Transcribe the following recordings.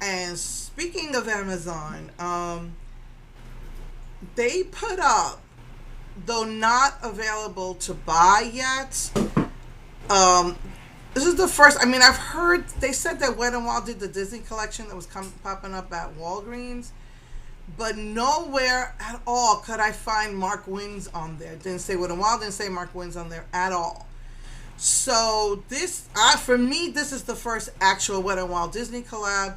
And speaking of Amazon, they put up, though not available to buy yet. Um, this is the first. I mean, I've heard they said that Wet n Wild did the Disney collection that was popping up at Walgreens, but nowhere at all could I find Mark Wins on there. Didn't say Wet n Wild, didn't say Mark Wins on there at all. So this, for me, this is the first actual Wet n Wild Disney collab,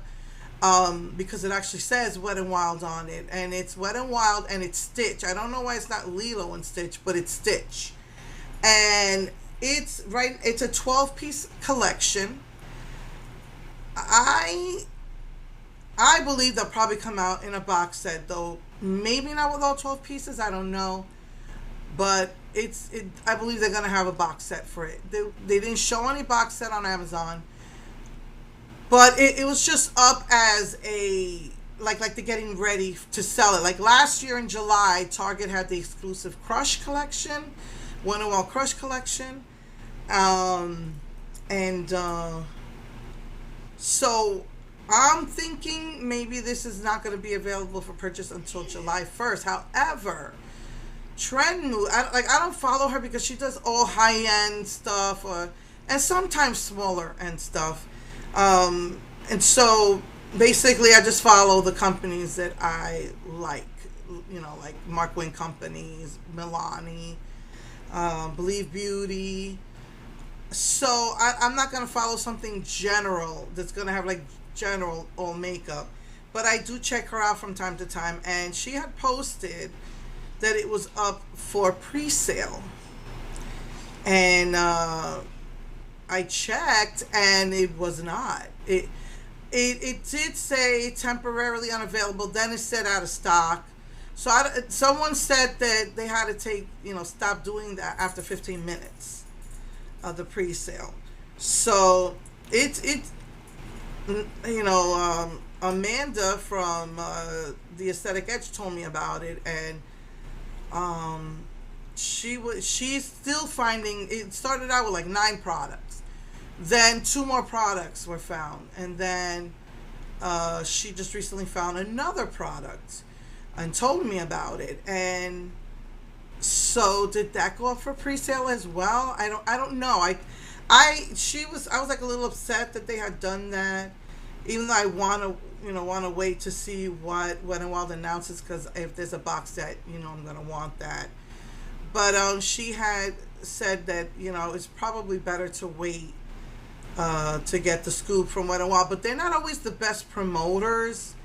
because it actually says Wet n Wild on it, and it's Wet n Wild and it's Stitch. I don't know why it's not Lilo and Stitch, but it's Stitch, and it's right. It's a 12-piece collection. I believe they'll probably come out in a box set, though maybe not with all 12 pieces. I don't know, but I believe they're gonna have a box set for it. They didn't show any box set on Amazon, but it was just up as a like they're getting ready to sell it. Like last year in July, Target had the exclusive Crush collection, Wet n Wild Crush collection, so I'm thinking maybe this is not going to be available for purchase until July 1st. However, Trendmood, I don't follow her because she does all high-end stuff, and sometimes smaller end stuff. And so basically I just follow the companies that I like, like Mark Wayne Companies, Milani, Believe Beauty. So I'm not going to follow something general that's going to have like general all makeup, but I do check her out from time to time, and she had posted that it was up for pre-sale, and I checked and it was not. It did say temporarily unavailable, then it said out of stock. So someone said that they had to stop doing that after 15 minutes of the pre-sale. So Amanda from the Aesthetic Edge told me about it, and she's still finding. It started out with like 9 products, then 2 more products were found, and then she just recently found another product and told me about it. And so did that go up for pre-sale as well? I don't know. I was like a little upset that they had done that, even though I want to wait to see what Wet n Wild announces, because if there's a box set, I'm gonna want that. But she had said that it's probably better to wait to get the scoop from Wet n Wild, but they're not always the best promoters,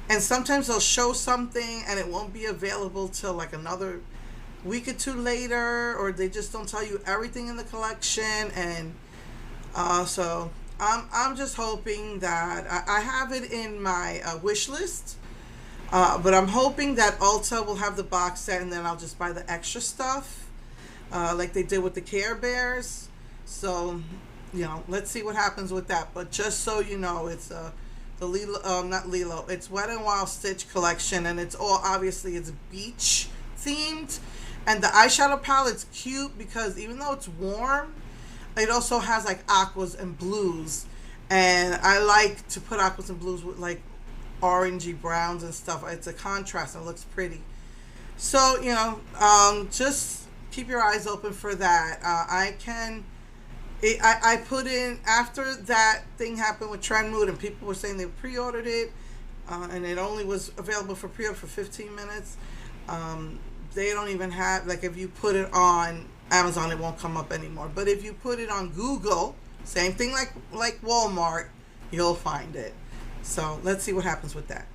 and sometimes they'll show something and it won't be available till like another week or 2 later, or they just don't tell you everything in the collection. And so I'm just hoping that I have it in my wish list, but I'm hoping that Ulta will have the box set, and then I'll just buy the extra stuff, like they did with the Care Bears. So let's see what happens with that. But just so you know, it's the Lilo, not Lilo, it's Wet n Wild Stitch collection, and it's all obviously it's beach themed. And the eyeshadow palette's cute because even though it's warm, it also has like aquas and blues. And I like to put aquas and blues with like orangey browns and stuff. It's a contrast and it looks pretty. So, just keep your eyes open for that. I put in, after that thing happened with Trendmood and people were saying they pre-ordered it, and it only was available for pre-order for 15 minutes. They don't even have, like, if you put it on Amazon, it won't come up anymore. But if you put it on Google, same thing like Walmart, you'll find it. So let's see what happens with that.